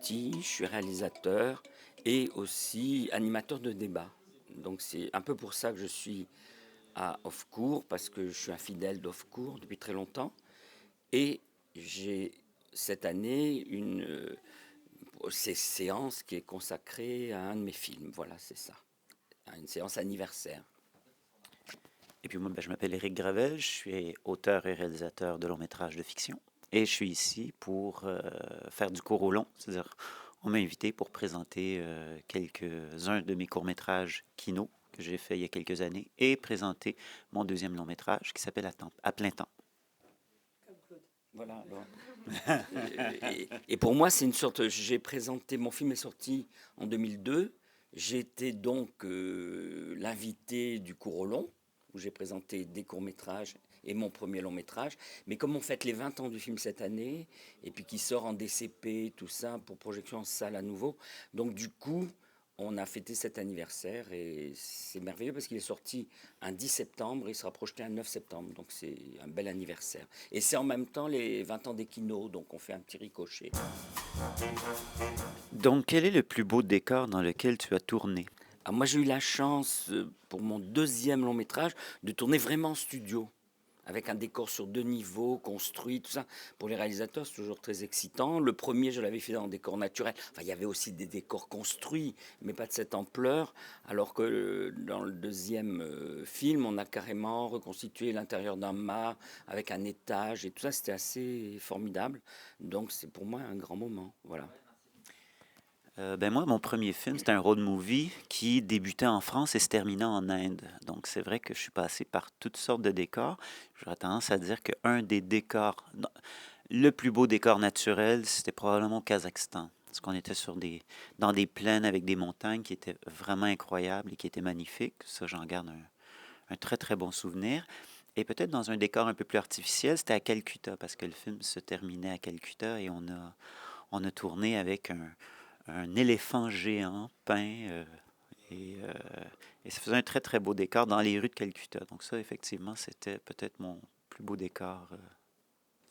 apprenti, je suis réalisateur et aussi animateur de débat. Donc c'est un peu pour ça que je suis à Offcourt, parce que je suis un fidèle d'Offcourt depuis très longtemps. Et j'ai cette année une séance qui est consacrée à un de mes films. Voilà, c'est ça. Une séance anniversaire. Et puis moi, je m'appelle Éric Gravel, je suis auteur et réalisateur de longs métrages de fiction. Et je suis ici pour faire du court au long, c'est-à-dire on m'a invité pour présenter quelques-uns de mes courts-métrages Kino que j'ai fait il y a quelques années et présenter mon deuxième long métrage qui s'appelle à plein temps. Voilà. Et pour moi, c'est une sorte. J'ai présenté. Mon film est sorti en 2002. J'étais donc l'invité du court au long, où j'ai présenté des courts-métrages et mon premier long-métrage. Mais comme on fête les 20 ans du film cette année, et puis qui sort en DCP, tout ça, pour projection en salle à nouveau, donc du coup, on a fêté cet anniversaire et c'est merveilleux parce qu'il est sorti un 10 septembre et il sera projeté un 9 septembre. Donc c'est un bel anniversaire. Et c'est en même temps les 20 ans d'Equino, donc on fait un petit ricochet. Donc, quel est le plus beau décor dans lequel tu as tourné? Ah, moi j'ai eu la chance pour mon deuxième long métrage de tourner vraiment en studio, avec un décor sur 2 niveaux, construit, tout ça. Pour les réalisateurs, c'est toujours très excitant. Le premier, je l'avais fait en décor naturel. Enfin, il y avait aussi des décors construits, mais pas de cette ampleur. Alors que dans le deuxième film, on a carrément reconstitué l'intérieur d'un mât avec un étage et tout ça. C'était assez formidable. Donc, c'est pour moi un grand moment. Voilà. Ben moi, mon premier film, c'était un road movie qui débutait en France et se terminait en Inde. Donc c'est vrai que je suis passé par toutes sortes de décors. J'aurais tendance à dire qu'un des décors, non, le plus beau décor naturel, c'était probablement au Kazakhstan. Parce qu'on était dans des plaines avec des montagnes qui étaient vraiment incroyables et qui étaient magnifiques. Ça, j'en garde un très très bon souvenir. Et peut-être dans un décor un peu plus artificiel, c'était à Calcutta, parce que le film se terminait à Calcutta et on a tourné avec un éléphant géant peint et, euh, et ça faisait un très très beau décor dans les rues de Calcutta. Donc ça, effectivement, c'était peut-être mon plus beau décor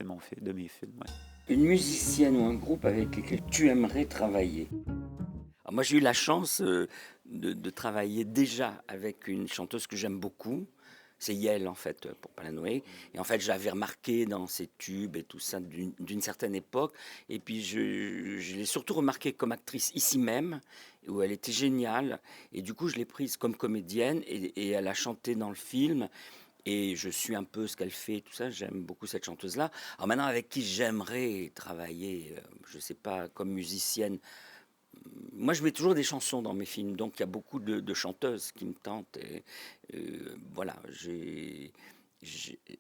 de mes films. Ouais. Une musicienne ou un groupe avec lequel tu aimerais travailler? Alors moi, j'ai eu la chance de travailler déjà avec une chanteuse que j'aime beaucoup. C'est Yael, en fait, pour pas la nommer. Et en fait, je l'avais remarqué dans ses tubes et tout ça d'une certaine époque. Et puis, je l'ai surtout remarqué comme actrice ici même, où elle était géniale. Et du coup, je l'ai prise comme comédienne et elle a chanté dans le film. Et je suis un peu ce qu'elle fait, tout ça. J'aime beaucoup cette chanteuse-là. Alors maintenant, avec qui j'aimerais travailler, je sais pas, comme musicienne, moi, je mets toujours des chansons dans mes films, donc il y a beaucoup de chanteuses qui me tentent. Et, voilà, j'ai-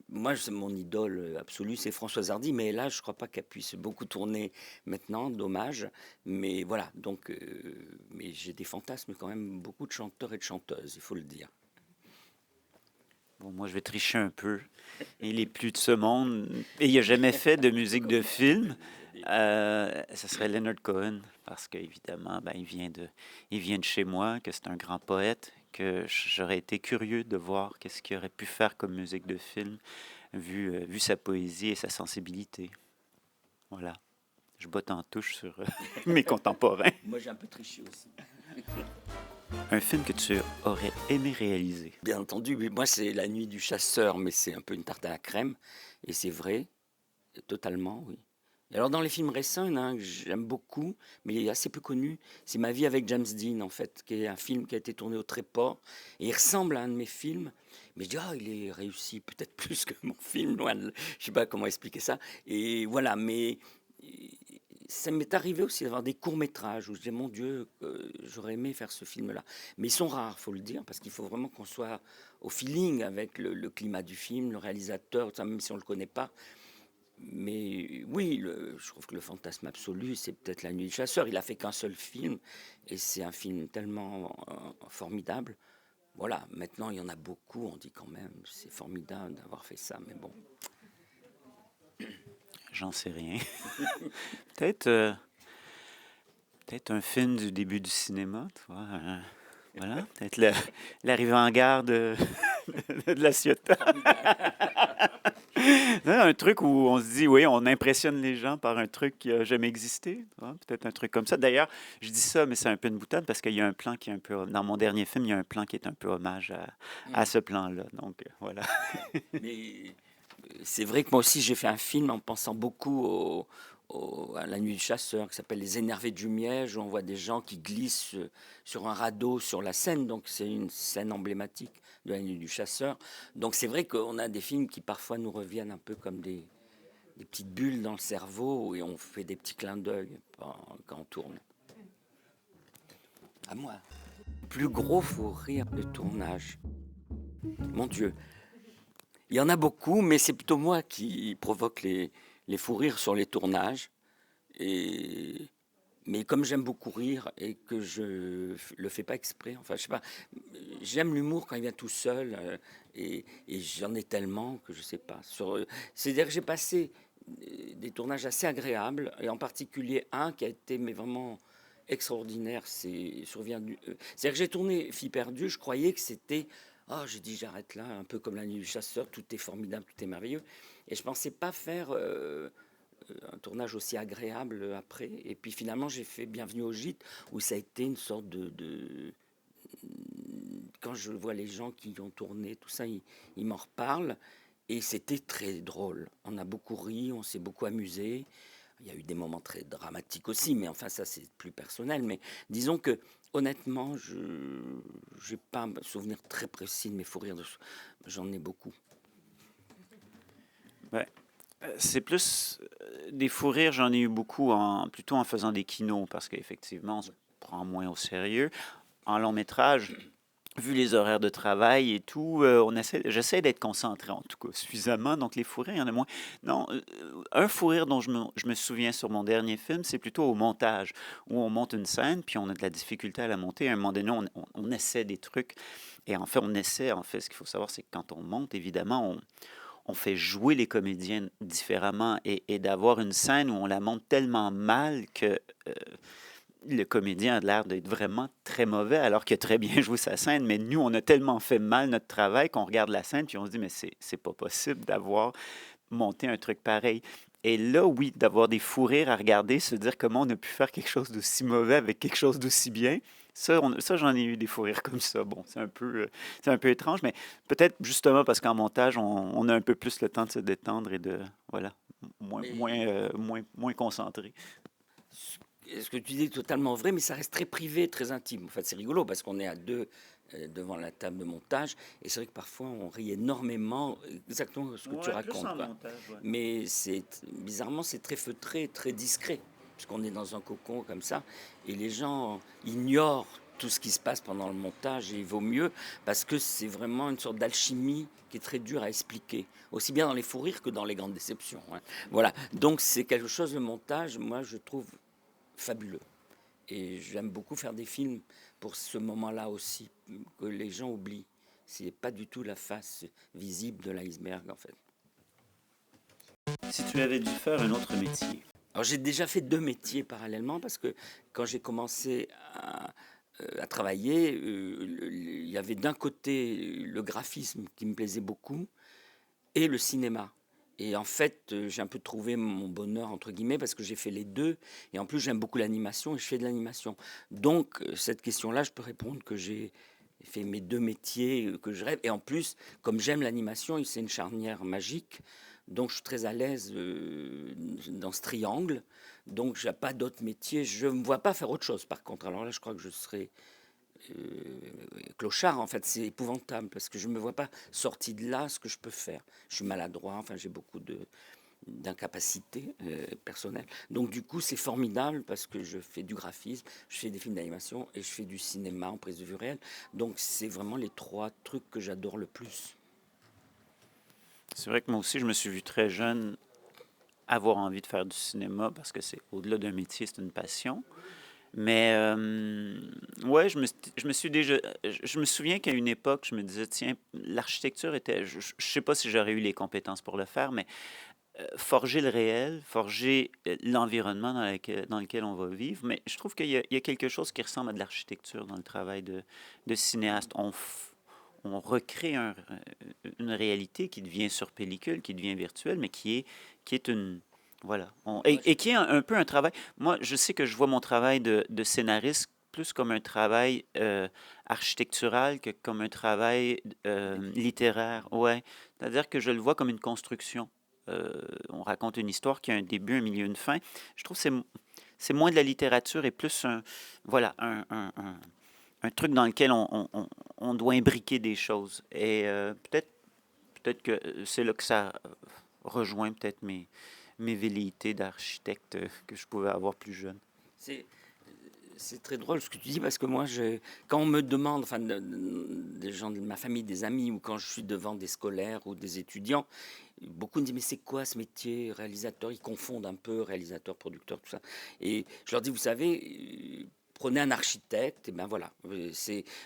moi, c'est mon idole absolue, c'est Françoise Hardy, mais là, je crois pas qu'elle puisse beaucoup tourner maintenant, dommage. Mais voilà, donc, mais j'ai des fantasmes quand même, beaucoup de chanteurs et de chanteuses, il faut le dire. Bon, moi, je vais tricher un peu. Il est plus de ce monde et il n'a jamais fait de musique de film. Ce serait Leonard Cohen, parce qu'évidemment, ben, il vient de chez moi, que c'est un grand poète, que j'aurais été curieux de voir qu'est-ce qu'il aurait pu faire comme musique de film, vu sa poésie et sa sensibilité. Voilà. Je botte en touche sur mes contemporains. Moi, j'ai un peu triché aussi. Un film que tu aurais aimé réaliser. Bien entendu, mais moi, c'est La Nuit du Chasseur, mais c'est un peu une tarte à la crème, et c'est vrai, totalement, oui. Et alors dans les films récents, il y en a un que j'aime beaucoup, mais il est assez peu connu, c'est Ma vie avec James Dean en fait, qui est un film qui a été tourné au Tréport, et il ressemble à un de mes films, mais je dis ah il est réussi peut-être plus que mon film, je sais pas comment expliquer ça, et voilà, mais ça m'est arrivé aussi d'avoir des courts-métrages où je dis mon Dieu, j'aurais aimé faire ce film-là, mais ils sont rares, faut le dire, parce qu'il faut vraiment qu'on soit au feeling avec le climat du film, le réalisateur, ça, même si on le connaît pas. Mais oui, je trouve que le fantasme absolu, c'est peut-être La Nuit du Chasseur. Il a fait qu'un seul film, et c'est un film tellement formidable. Voilà, maintenant il y en a beaucoup, on dit quand même, c'est formidable d'avoir fait ça, mais bon. J'en sais rien. Peut-être peut-être un film du début du cinéma, tu vois. Voilà, peut-être l'arrivée en gare de, de la Ciotat. Formidable. Non, un truc où on se dit, oui, on impressionne les gens par un truc qui a jamais existé, hein, peut-être un truc comme ça. D'ailleurs, je dis ça, mais c'est un peu une boutade parce qu'il y a un plan qui est un peu, dans mon dernier film, il y a un plan qui est un peu hommage à Mm. ce plan-là. Donc, voilà. Mais c'est vrai que moi aussi j'ai fait un film en pensant beaucoup à La Nuit du Chasseur qui s'appelle Les Énervés du Miège, où on voit des gens qui glissent sur un radeau sur la Seine, donc c'est une scène emblématique de La Nuit du Chasseur. Donc c'est vrai qu'on a des films qui parfois nous reviennent un peu comme des petites bulles dans le cerveau et on fait des petits clins d'œil quand on tourne. À moi. Plus gros fou rire de tournage. Mon Dieu, il y en a beaucoup, mais c'est plutôt moi qui provoque les fous rires sur les tournages. Et, mais comme j'aime beaucoup rire et que je le fais pas exprès, enfin je sais pas, j'aime l'humour quand il vient tout seul et j'en ai tellement que je sais pas. C'est-à-dire que j'ai passé des tournages assez agréables et en particulier un qui a été mais vraiment extraordinaire. C'est-à-dire que j'ai tourné Fille perdue, je croyais que c'était j'ai dit j'arrête là, un peu comme La Nuit du Chasseur, tout est formidable, tout est merveilleux. Et je pensais pas faire un tournage aussi agréable après. Et puis finalement, j'ai fait Bienvenue au Gîte, où ça a été une sorte quand je vois les gens qui ont tourné, tout ça, ils m'en reparlent. Et c'était très drôle. On a beaucoup ri, on s'est beaucoup amusé. Il y a eu des moments très dramatiques aussi, mais enfin, ça, c'est plus personnel. Mais disons que, honnêtement, je n'ai pas un souvenir très précis de mes fous rires. J'en ai beaucoup. Ouais. C'est plus des fous rires, j'en ai eu beaucoup plutôt en faisant des kinos parce qu'effectivement, on se prend moins au sérieux. En long métrage, vu les horaires de travail et tout, j'essaie d'être concentré en tout cas suffisamment. Donc les fous rires, il y en a moins. Non, un fou rire dont je me souviens sur mon dernier film, c'est plutôt au montage, où on monte une scène, puis on a de la difficulté à la monter. À un moment donné, on essaie des trucs. Et en fait, ce qu'il faut savoir, c'est que quand on monte, évidemment, on fait jouer les comédiens différemment et d'avoir une scène où on la monte tellement mal que le comédien a l'air d'être vraiment très mauvais alors qu'il a très bien joué sa scène, mais nous, on a tellement fait mal notre travail qu'on regarde la scène puis on se dit, mais c'est pas possible d'avoir monté un truc pareil. Et là, oui, d'avoir des fous rires à regarder, se dire comment on a pu faire quelque chose d'aussi mauvais avec quelque chose d'aussi bien, ça, j'en ai eu des fous rires comme ça. Bon, c'est un peu étrange, mais peut-être justement parce qu'en montage, on a un peu plus le temps de se détendre et de, voilà, Mais moins concentré. ce que tu dis est totalement vrai, mais ça reste très privé, très intime. En fait, c'est rigolo parce qu'on est à deux devant la table de montage et c'est vrai que parfois on rit énormément, exactement ce que tu Ouais, plus racontes, en quoi. montage, ouais. Mais bizarrement c'est très feutré, très discret, puisqu'on est dans un cocon comme ça et les gens ignorent tout ce qui se passe pendant le montage et il vaut mieux parce que c'est vraiment une sorte d'alchimie qui est très dure à expliquer, aussi bien dans les fous rires que dans les grandes déceptions, hein. Voilà, donc c'est quelque chose, le montage, moi je trouve fabuleux. Et j'aime beaucoup faire des films pour ce moment-là aussi, que les gens oublient. C'est pas du tout la face visible de l'iceberg, en fait. Si tu avais dû faire un autre métier. Alors j'ai déjà fait deux métiers parallèlement parce que quand j'ai commencé à travailler, il y avait d'un côté le graphisme qui me plaisait beaucoup et le cinéma. Et en fait, j'ai un peu trouvé mon bonheur, entre guillemets, parce que j'ai fait les deux. Et en plus, j'aime beaucoup l'animation et je fais de l'animation. Donc, cette question-là, je peux répondre que j'ai fait mes deux métiers que je rêve. Et en plus, comme j'aime l'animation, c'est une charnière magique. Donc, je suis très à l'aise dans ce triangle. Donc, je n'ai pas d'autres métiers. Je ne me vois pas faire autre chose, par contre. Alors là, je crois que je serais clochard, en fait, c'est épouvantable parce que je ne me vois pas sorti de là ce que je peux faire. Je suis maladroit, enfin j'ai beaucoup d'incapacité personnelle. Donc du coup c'est formidable parce que je fais du graphisme, je fais des films d'animation et je fais du cinéma en prise de vue réelle. Donc c'est vraiment les trois trucs que j'adore le plus. C'est vrai que moi aussi, je me suis vu très jeune avoir envie de faire du cinéma parce que c'est au-delà d'un métier, c'est une passion. Mais ouais, je me suis déjà. Je me souviens qu'à une époque, je me disais, tiens, l'architecture était. Je ne sais pas si j'aurais eu les compétences pour le faire, mais forger le réel, forger l'environnement dans lequel on va vivre. Mais je trouve qu'il y a quelque chose qui ressemble à de l'architecture dans le travail de cinéaste. on recrée une réalité qui devient sur pellicule, qui devient virtuelle, mais qui est une... Voilà. Moi, Et qui est un peu un travail. Moi, je sais que je vois mon travail de scénariste plus comme un travail architectural que comme un travail littéraire. Ouais. C'est-à-dire que je le vois comme une construction. On raconte une histoire qui a un début, un milieu, une fin. Je trouve que c'est moins de la littérature et plus voilà, un truc dans lequel on doit imbriquer des choses. Et peut-être que c'est là que ça rejoint peut-être mes velléités d'architecte que je pouvais avoir plus jeune. c'est c'est très drôle ce que tu dis parce que moi, quand on me demande, enfin, des gens de ma famille, des amis, ou quand je suis devant des scolaires ou des étudiants, beaucoup me disent mais c'est quoi ce métier réalisateur? Ils confondent un peu réalisateur, producteur, tout ça. Et je leur dis, vous savez, prenez un architecte, et ben voilà,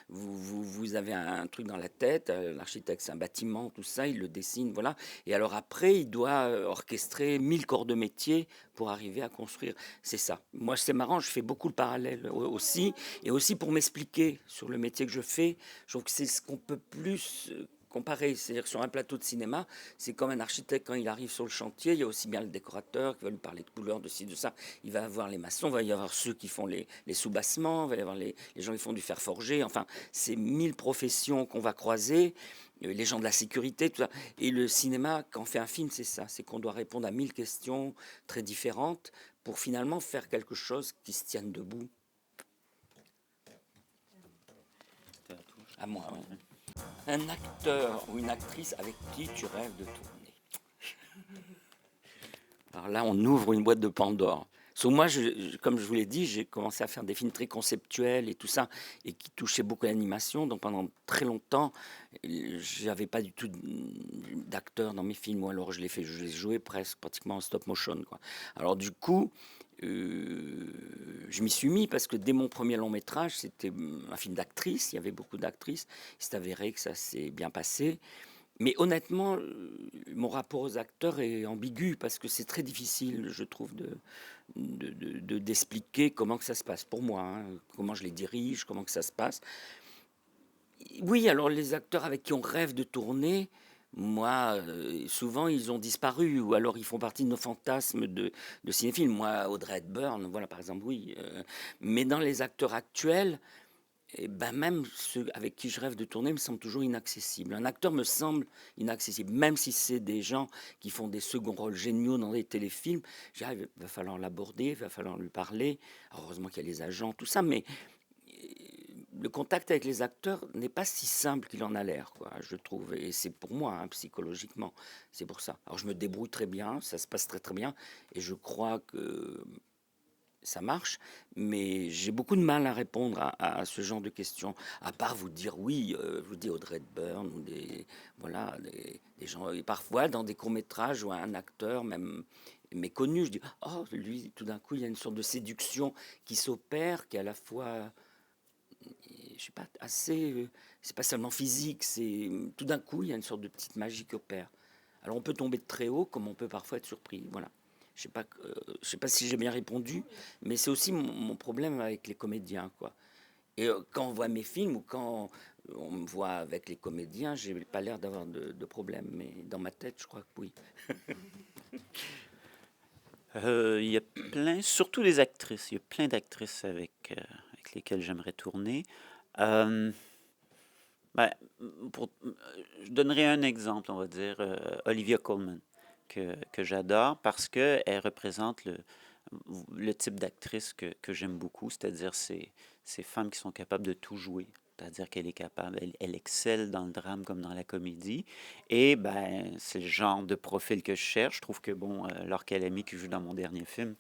vous avez un truc dans la tête, l'architecte c'est un bâtiment, tout ça, il le dessine, voilà. Et alors après, il doit orchestrer 1000 corps de métier pour arriver à construire. C'est ça. Moi, c'est marrant, je fais beaucoup le parallèle aussi, et aussi pour m'expliquer sur le métier que je fais, je trouve que c'est ce qu'on peut plus comparer. C'est-à-dire que sur un plateau de cinéma, c'est comme un architecte quand il arrive sur le chantier, il y a aussi bien le décorateur qui va lui parler de couleurs, de ci, de ça. Il va avoir les maçons, il va y avoir ceux qui font les sous-bassements, il va y avoir les gens qui font du fer forgé. Enfin, c'est 1000 professions qu'on va croiser, les gens de la sécurité, tout ça. Et le cinéma, quand on fait un film, c'est ça. C'est qu'on doit répondre à 1000 questions très différentes pour finalement faire quelque chose qui se tienne debout. À moi, oui. Un acteur ou une actrice avec qui tu rêves de tourner? Alors là, on ouvre une boîte de Pandore. Moi, comme je vous l'ai dit, j'ai commencé à faire des films très conceptuels et tout ça, et qui touchaient beaucoup l'animation. Donc pendant très longtemps, j'avais pas du tout d'acteur dans mes films, ou alors je les jouais presque pratiquement en stop motion, quoi. Alors du coup, je m'y suis mis parce que dès mon premier long métrage, c'était un film d'actrice. Il y avait beaucoup d'actrices. Il s'est avéré que ça s'est bien passé. Mais honnêtement, mon rapport aux acteurs est ambigu parce que c'est très difficile, je trouve, d'expliquer comment que ça se passe pour moi, hein, comment je les dirige, comment que ça se passe. Oui, alors les acteurs avec qui on rêve de tourner, moi, souvent ils ont disparu ou alors ils font partie de nos fantasmes de cinéphiles. Moi, Audrey Hepburn, voilà par exemple, oui. Mais dans les acteurs actuels, et ben même ceux avec qui je rêve de tourner me semblent toujours inaccessibles. Un acteur me semble inaccessible, même si c'est des gens qui font des seconds rôles géniaux dans des téléfilms. J'arrive, il va falloir l'aborder, il va falloir lui parler. Alors, heureusement qu'il y a les agents, tout ça, mais le contact avec les acteurs n'est pas si simple qu'il en a l'air, quoi, je trouve. Et c'est pour moi, hein, psychologiquement, c'est pour ça. Alors je me débrouille très bien, ça se passe très très bien, et je crois que ça marche, mais j'ai beaucoup de mal à répondre à ce genre de questions. À part vous dire oui, je vous dis Audrey Hepburn ou voilà, des gens. Et parfois, dans des courts-métrages ou un acteur, même méconnu, je dis oh, lui, tout d'un coup, il y a une sorte de séduction qui s'opère, qui est à la fois, je sais pas, assez. C'est pas seulement physique, c'est tout d'un coup, il y a une sorte de petite magie qui opère. Alors on peut tomber de très haut, comme on peut parfois être surpris. Voilà. Je sais pas si j'ai bien répondu, mais c'est aussi mon problème avec les comédiens, quoi. Et quand on voit mes films ou quand on me voit avec les comédiens, j'ai pas l'air d'avoir de problème, mais dans ma tête, je crois que oui. Il y a plein, surtout les actrices, il y a plein d'actrices avec lesquelles j'aimerais tourner. Euh, ben, je donnerai un exemple, on va dire, Olivia Colman, que j'adore parce qu'elle représente le type d'actrice que j'aime beaucoup, c'est-à-dire ces femmes qui sont capables de tout jouer. C'est-à-dire qu'elle est capable, elle excelle dans le drame comme dans la comédie. Et ben, c'est le genre de profil que je cherche. Je trouve que, bon, Laure Calamy, qui joue dans mon dernier film,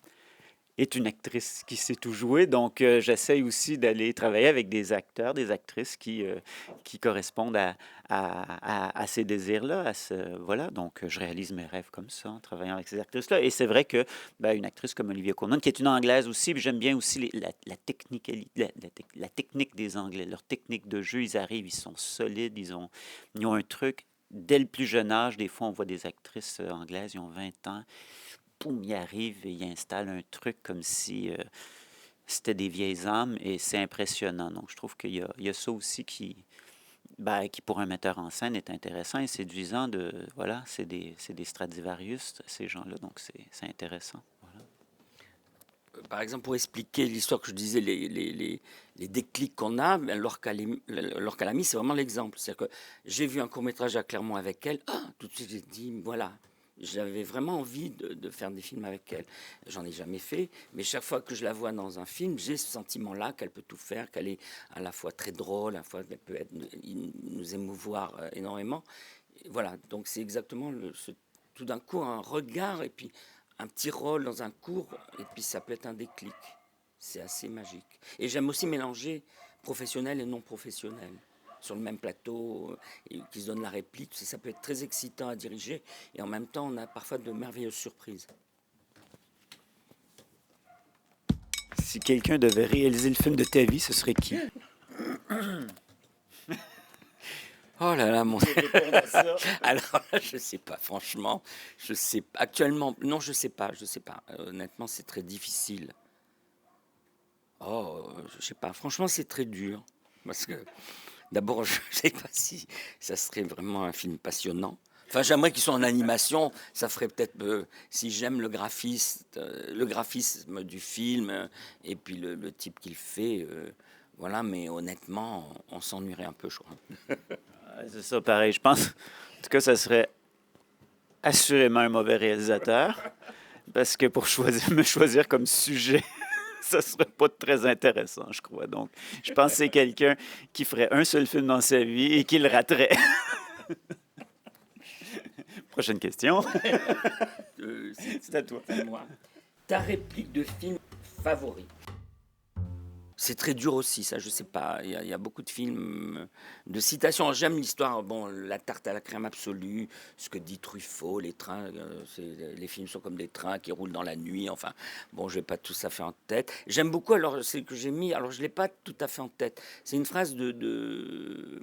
est une actrice qui sait tout jouer. Donc, j'essaye aussi d'aller travailler avec des acteurs, des actrices qui correspondent à ces désirs-là. Voilà. Donc, je réalise mes rêves comme ça en travaillant avec ces actrices-là. Et c'est vrai que ben, une actrice comme Olivia Colman, qui est une Anglaise aussi, puis j'aime bien aussi la technique des Anglais, leur technique de jeu. Ils arrivent, ils sont solides, ils ont un truc. Dès le plus jeune âge, des fois, on voit des actrices anglaises, ils ont 20 ans, poum, il arrive et il installe un truc comme si c'était des vieilles âmes et c'est impressionnant. Donc, je trouve qu'il y a ça aussi qui pour un metteur en scène est intéressant et séduisant voilà, c'est des Stradivarius, ces gens-là, donc c'est intéressant. Voilà. Par exemple, pour expliquer l'histoire que je disais, les déclics qu'on a, ben, Laure Calamy, c'est vraiment l'exemple. C'est-à-dire que j'ai vu un court-métrage à Clermont avec elle, tout de suite j'ai dit, voilà, j'avais vraiment envie de faire des films avec elle. J'en ai jamais fait, mais chaque fois que je la vois dans un film, j'ai ce sentiment-là qu'elle peut tout faire, qu'elle est à la fois très drôle, à la fois qu'elle peut nous émouvoir énormément. Et voilà, donc c'est exactement tout d'un coup un regard et puis un petit rôle dans un cours, et puis ça peut être un déclic. C'est assez magique. Et j'aime aussi mélanger professionnel et non professionnel sur le même plateau, et qui se donne la réplique. Ça peut être très excitant à diriger, et en même temps, on a parfois de merveilleuses surprises. Si quelqu'un devait réaliser le film de ta vie, ce serait qui? Oh là là, mon... Alors là, je sais pas, franchement, je sais pas. Actuellement, non, je sais pas. Honnêtement, c'est très difficile. Oh, je sais pas. Franchement, c'est très dur. Parce que, d'abord, je sais pas si ça serait vraiment un film passionnant. Enfin, j'aimerais qu'il soit en animation. Ça ferait peut-être, si j'aime le graphisme du film, et puis le type qu'il fait, voilà. Mais honnêtement, on s'ennuierait un peu, je crois. C'est ça, pareil. Je pense, en tout cas, ça serait assurément un mauvais réalisateur, parce que pour me choisir comme sujet, ça serait pas très intéressant, je crois. Donc, je pense que c'est quelqu'un qui ferait un seul film dans sa vie et qui le raterait. Prochaine question. C'est à toi. C'est moi. Ta réplique de film favori? C'est très dur aussi, ça, je sais pas. Il y a beaucoup de films de citations. J'aime l'histoire, bon, la tarte à la crème absolue, ce que dit Truffaut, les trains, les films sont comme des trains qui roulent dans la nuit. Enfin, bon, je n'ai pas tout ça fait en tête. J'aime beaucoup, alors, c'est que j'ai mis, alors je ne l'ai pas tout à fait en tête. C'est une phrase de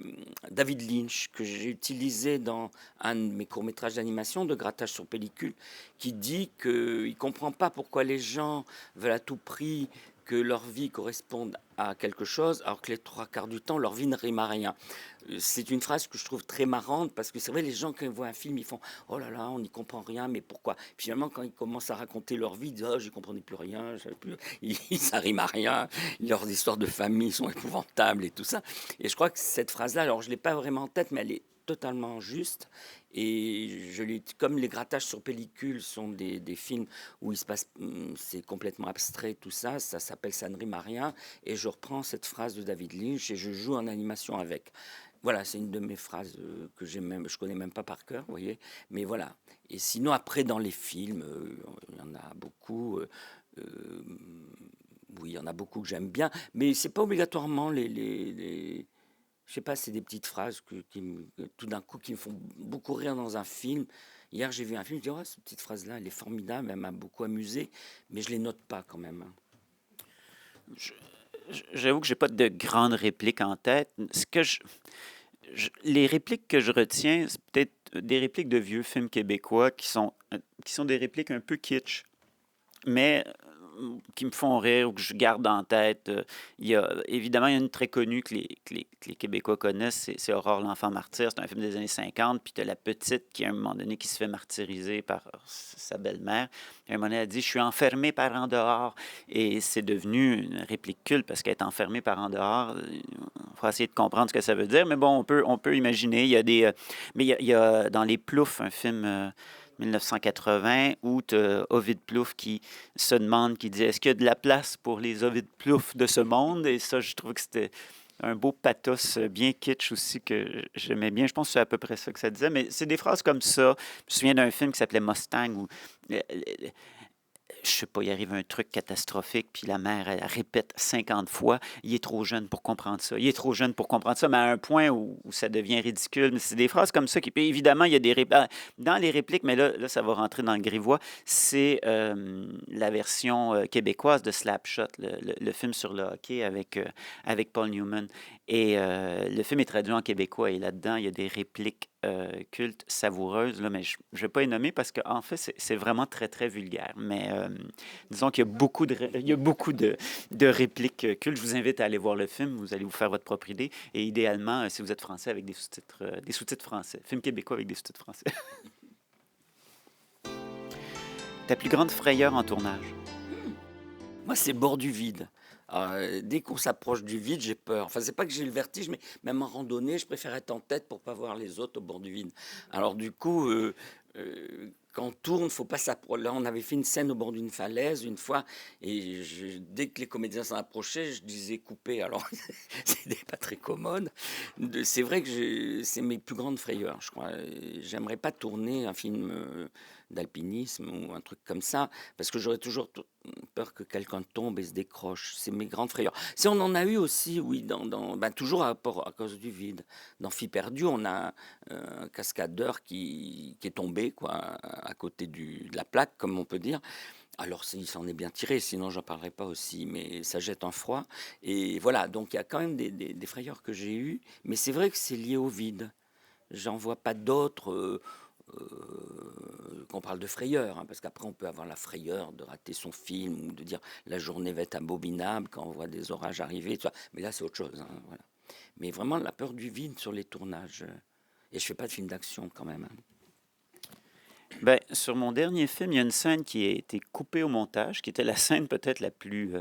David Lynch que j'ai utilisée dans un de mes courts-métrages d'animation, de grattage sur pellicule, qui dit qu'il ne comprend pas pourquoi les gens veulent à tout prix que leur vie corresponde à quelque chose, alors que les trois quarts du temps, leur vie ne rime à rien. C'est une phrase que je trouve très marrante, parce que c'est vrai, les gens, quand ils voient un film, ils font « Oh là là, on n'y comprend rien, mais pourquoi ?» Finalement, quand ils commencent à raconter leur vie, ils disent « Oh, je ne comprenais plus rien, je savais plus. » Ça rime à rien, leurs histoires de famille sont épouvantables et tout ça. Et je crois que cette phrase-là, alors je ne l'ai pas vraiment en tête, mais elle est totalement juste. Et comme les grattages sur pellicule sont des films où il se passe, c'est complètement abstrait, tout ça, ça s'appelle Ça ne rime à rien. Et je reprends cette phrase de David Lynch et je joue en animation avec. Voilà, c'est une de mes phrases que je connais même pas par cœur, vous voyez. Mais voilà. Et sinon, après, dans les films, il y en a beaucoup. Euh, oui, il y en a beaucoup que j'aime bien. Mais c'est pas obligatoirement je sais pas, c'est des petites phrases tout d'un coup, qui me font beaucoup rire dans un film. Hier, j'ai vu un film, je dis, oh, cette petite phrase-là, elle est formidable, elle m'a beaucoup amusé, mais je les note pas quand même. J'avoue que j'ai pas de grandes répliques en tête. Les répliques que je retiens, c'est peut-être des répliques de vieux films québécois qui sont des répliques un peu kitsch, mais qui me font rire ou que je garde en tête. Évidemment, il y a une très connue que les Québécois connaissent, c'est Aurore l'enfant martyr. C'est un film des années 50, puis tu as la petite qui, à un moment donné, qui se fait martyriser par sa belle-mère. À un moment donné, elle dit « Je suis enfermée par en dehors ». Et c'est devenu une réplique culte parce qu'elle est enfermée par en dehors. Il faut essayer de comprendre ce que ça veut dire, mais bon, on peut imaginer. Il y a mais il y a dans Les Ploufs, un film 1980, où tu as Ovid Plouffe qui se demande, qui dit est-ce qu'il y a de la place pour les Ovid Plouffe de ce monde? Et ça, je trouve que c'était un beau pathos bien kitsch aussi que j'aimais bien. Je pense que c'est à peu près ça que ça disait, mais c'est des phrases comme ça. Je me souviens d'un film qui s'appelait Mustang où je sais pas, il arrive un truc catastrophique, puis la mère, elle répète 50 fois, il est trop jeune pour comprendre ça, il est trop jeune pour comprendre ça, mais à un point où ça devient ridicule. Mais c'est des phrases comme ça qui, puis évidemment, il y a dans les répliques, mais là, ça va rentrer dans le grivois, c'est la version québécoise de Slapshot, le film sur le hockey avec Paul Newman. Et le film est traduit en québécois, et là-dedans, il y a des répliques cultes savoureuses, là, mais je ne vais pas les nommer parce qu'en fait, c'est vraiment très, très vulgaire. Mais disons qu'il y a beaucoup il y a beaucoup de répliques cultes. Je vous invite à aller voir le film, vous allez vous faire votre propre idée. Et idéalement, si vous êtes français, avec des sous-titres français. Film québécois avec des sous-titres français. Ta plus grande frayeur en tournage? Moi, c'est bord du vide. Dès qu'on s'approche du vide, j'ai peur. Enfin, c'est pas que j'ai le vertige, mais même en randonnée, je préfère être en tête pour pas voir les autres au bord du vide. Alors du coup, quand on tourne, faut pas s'approcher. Là, on avait fait une scène au bord d'une falaise une fois, et dès que les comédiens s'en approchaient, je disais couper. Alors, c'était pas très commode. C'est vrai que c'est mes plus grandes frayeurs, je crois. J'aimerais pas tourner un film d'alpinisme ou un truc comme ça, parce que j'aurais toujours peur que quelqu'un tombe et se décroche. C'est mes grandes frayeurs. Si on en a eu aussi, oui, ben, toujours à cause du vide. Dans Fille perdue, on a un cascadeur qui est tombé quoi, à côté de la plaque, comme on peut dire. Alors, il s'en est bien tiré, sinon j'en parlerai pas aussi, mais ça jette un froid. Et voilà, donc il y a quand même des frayeurs que j'ai eues, mais c'est vrai que c'est lié au vide. J'en vois pas d'autres. Qu'on parle de frayeur, hein, parce qu'après on peut avoir la frayeur de rater son film ou de dire la journée va être abominable quand on voit des orages arriver, tout ça. Mais là c'est autre chose. Hein, voilà. Mais vraiment la peur du vide sur les tournages. Et je fais pas de film d'action quand même. Hein. Ben, sur mon dernier film, il y a une scène qui a été coupée au montage, qui était la scène peut-être la plus...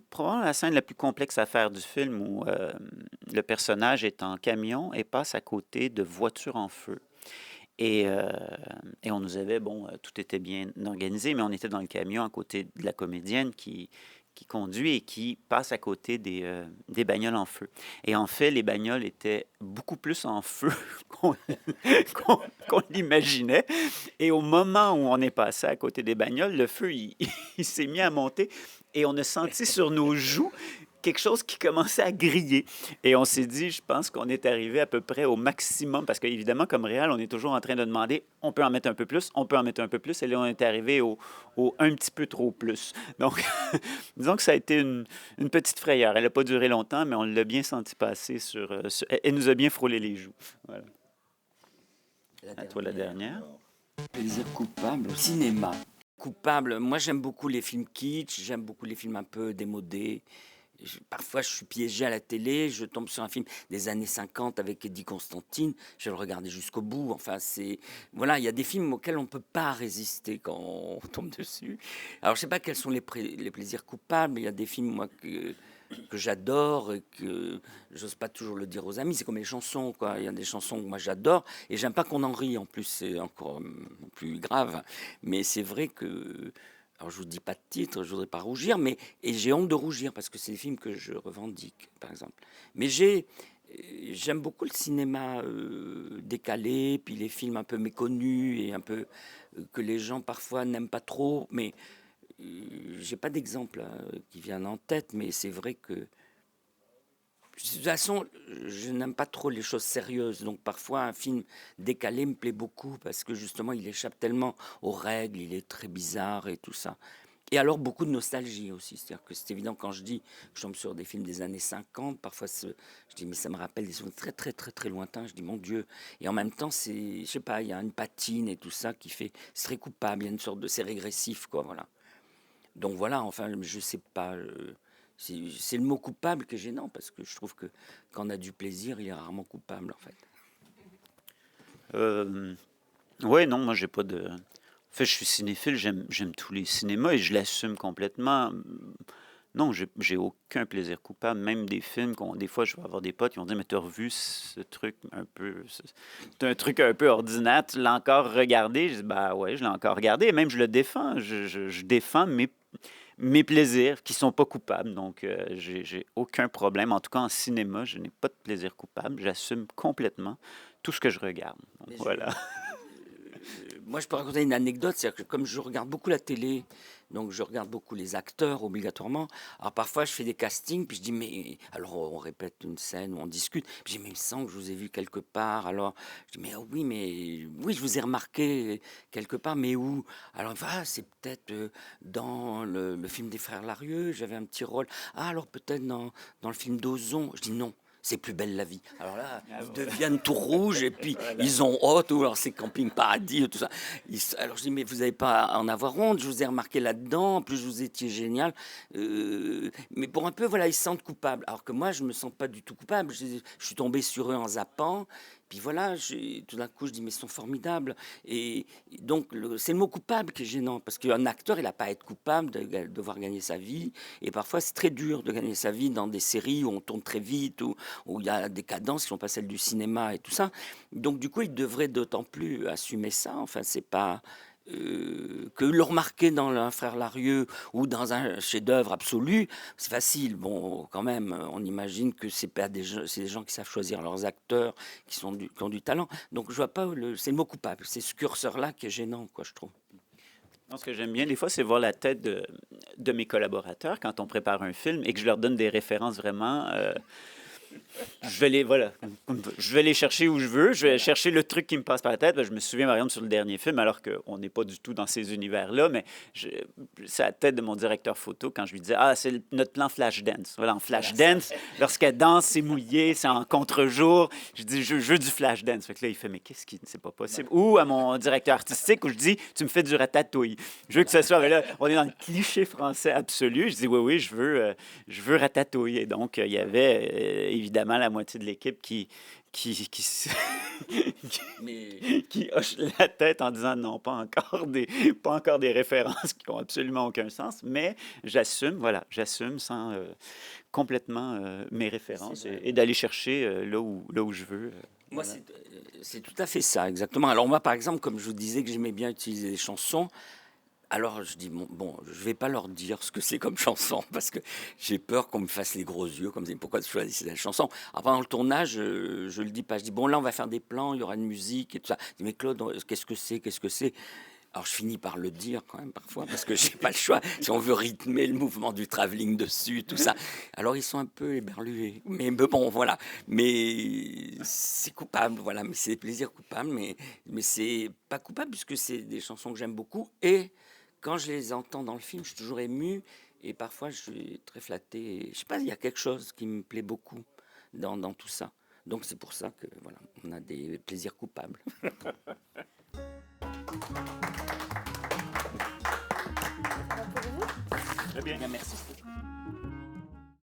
probablement la scène la plus complexe à faire du film où le personnage est en camion et passe à côté de voitures en feu. Et, euh, et on nous avait, bon, tout était bien organisé, mais on était dans le camion à côté de la comédienne qui conduit et qui passe à côté des bagnoles en feu. Et en fait, les bagnoles étaient beaucoup plus en feu qu'on qu'on l'imaginait. Et au moment où on est passé à côté des bagnoles, le feu, il s'est mis à monter et on a senti sur nos joues quelque chose qui commençait à griller. Et on s'est dit, je pense qu'on est arrivé à peu près au maximum, parce qu'évidemment, comme réal, on est toujours en train de demander, on peut en mettre un peu plus, on peut en mettre un peu plus, et là, on est arrivé au un petit peu trop plus. Donc, disons que ça a été une petite frayeur. Elle n'a pas duré longtemps, mais on l'a bien senti passer elle nous a bien frôlé les joues. Voilà. À toi la dernière. Plaisir coupable au cinéma. Coupable, moi j'aime beaucoup les films kitsch, j'aime beaucoup les films un peu démodés. Parfois, je suis piégé à la télé, je tombe sur un film des années 50 avec Eddie Constantine, je vais le regarder jusqu'au bout. Enfin, voilà, il y a des films auxquels on ne peut pas résister quand on tombe dessus. Alors, je sais pas quels sont les plaisirs coupables, mais il y a des films, moi, que j'adore et que j'ose pas toujours le dire aux amis. C'est comme les chansons, quoi. Il y a des chansons que moi j'adore et j'aime pas qu'on en rie. En plus, c'est encore plus grave. Mais c'est vrai que alors je vous dis pas de titre, je voudrais pas rougir, mais et j'ai honte de rougir parce que c'est des films que je revendique, par exemple. Mais j'aime beaucoup le cinéma décalé, puis les films un peu méconnus et un peu que les gens parfois n'aiment pas trop. Mais j'ai pas d'exemple qui viennent en tête, mais c'est vrai que de toute façon, je n'aime pas trop les choses sérieuses. Donc parfois, un film décalé me plaît beaucoup parce que justement, il échappe tellement aux règles, il est très bizarre et tout ça. Et alors, beaucoup de nostalgie aussi. C'est-à-dire que c'est évident quand je dis que je tombe sur des films des années 50, parfois je dis, mais ça me rappelle des souvenirs très, très, très, très lointains. Je dis, mon Dieu. Et en même temps, je sais pas, il y a une patine et tout ça qui fait, c'est très coupable. Il y a une sorte de, c'est régressif, quoi, voilà. Donc voilà, enfin, je sais pas. C'est le mot coupable qui est gênant parce que je trouve que quand on a du plaisir, il est rarement coupable, en fait. Ouais, non, moi, j'ai pas de... En fait, je suis cinéphile, j'aime tous les cinémas et je l'assume complètement. Non, j'ai aucun plaisir coupable. Même des films, des fois, je vais avoir des potes qui vont dire, mais t'as revu ce truc un peu... C'est un truc un peu ordinaire, tu l'as encore regardé? Je dis, bah ouais, je l'ai encore regardé. Et même, je le défends. Je défends mes plaisirs qui sont pas coupables. Donc, j'ai aucun problème. En tout cas, en cinéma, je n'ai pas de plaisir coupable. J'assume complètement tout ce que je regarde. Donc, Mais voilà. moi, je peux raconter une anecdote, c'est-à-dire que comme je regarde beaucoup la télé, donc je regarde beaucoup les acteurs obligatoirement. Alors parfois, je fais des castings, puis je dis, mais alors on répète une scène ou on discute. Puis je dis, mais il me semble que je vous ai vu quelque part. Alors je dis, mais oui, je vous ai remarqué quelque part, mais où? Alors c'est peut-être dans le film des Frères Larieux, j'avais un petit rôle. Ah, alors peut-être dans le film d'Ozon. Je dis non. C'est plus belle la vie. Alors là, Ah ils bon. deviennent tout rouges et puis Voilà. ils ont honte, ou alors c'est Camping Paradis, tout ça. Alors je dis, mais vous n'avez pas à en avoir honte, je vous ai remarqué là-dedans, en plus vous étiez génial. Mais pour un peu, voilà, ils se sentent coupables. Alors que moi, je ne me sens pas du tout coupable. Je suis tombé sur eux en zappant. Puis voilà, tout d'un coup, je dis, mais ils sont formidables. Et donc, c'est le mot coupable qui est gênant, parce qu'un acteur, il n'a pas à être coupable de devoir gagner sa vie. Et parfois, c'est très dur de gagner sa vie dans des séries où on tourne très vite, où il y a des cadences qui ne sont pas celles du cinéma et tout ça. Donc, du coup, il devrait d'autant plus assumer ça. Enfin, c'est pas... que le remarquer dans Un frère Larieux ou dans un chef-d'œuvre absolu, c'est facile. Bon, quand même, on imagine que c'est des gens qui savent choisir leurs acteurs, qui ont du talent. Donc, je vois pas c'est le mot coupable. C'est ce curseur-là qui est gênant, quoi, je trouve. Non, ce que j'aime bien des fois, c'est voir la tête de mes collaborateurs quand on prépare un film et que je leur donne des références vraiment. Voilà, je vais les chercher où je veux. Je vais chercher le truc qui me passe par la tête. Ben, je me souviens, par exemple, sur le dernier film, alors qu'on n'est pas du tout dans ces univers-là, mais c'est la tête de mon directeur photo quand je lui disais, ah, c'est notre plan Flashdance. Voilà, en Flashdance, lorsqu'elle danse, c'est mouillé, c'est en contre-jour. Je dis, je veux du Flashdance. Fait que là, il fait, mais qu'est-ce qui, c'est pas possible. Ou à mon directeur artistique où je dis, tu me fais du ratatouille. Je veux que ce soit, mais là, on est dans le cliché français absolu. Je dis, oui, oui, je veux ratatouille. Et donc, il y avait évidemment la moitié de l'équipe qui, Mais qui hoche la tête en disant non, pas encore des références qui n'ont absolument aucun sens, mais j'assume sans complètement mes références et d'aller chercher là où je veux. moi, Voilà. c'est tout à fait ça, exactement. Alors moi, par exemple, comme je vous disais que j'aimais bien utiliser des chansons, alors je dis, bon, je vais pas leur dire ce que c'est comme chanson, parce que j'ai peur qu'on me fasse les gros yeux, comme ça, pourquoi tu choisis cette chanson. Alors pendant le tournage, je le dis pas, je dis, bon là, on va faire des plans, il y aura une musique et tout ça. Je dis, mais Claude, qu'est-ce que c'est, qu'est-ce que c'est? Alors je finis par le dire quand même parfois, parce que j'ai pas le choix, si on veut rythmer le mouvement du travelling dessus, tout ça. Alors ils sont un peu éberlués, mais bon, voilà. Mais c'est coupable, voilà, mais c'est des plaisirs coupables, mais c'est pas coupable, puisque c'est des chansons que j'aime beaucoup, et quand je les entends dans le film, je suis toujours ému, et parfois je suis très flatté. Je sais pas, il y a quelque chose qui me plaît beaucoup dans tout ça. Donc c'est pour ça que voilà, on a des plaisirs coupables. Très bien. Merci.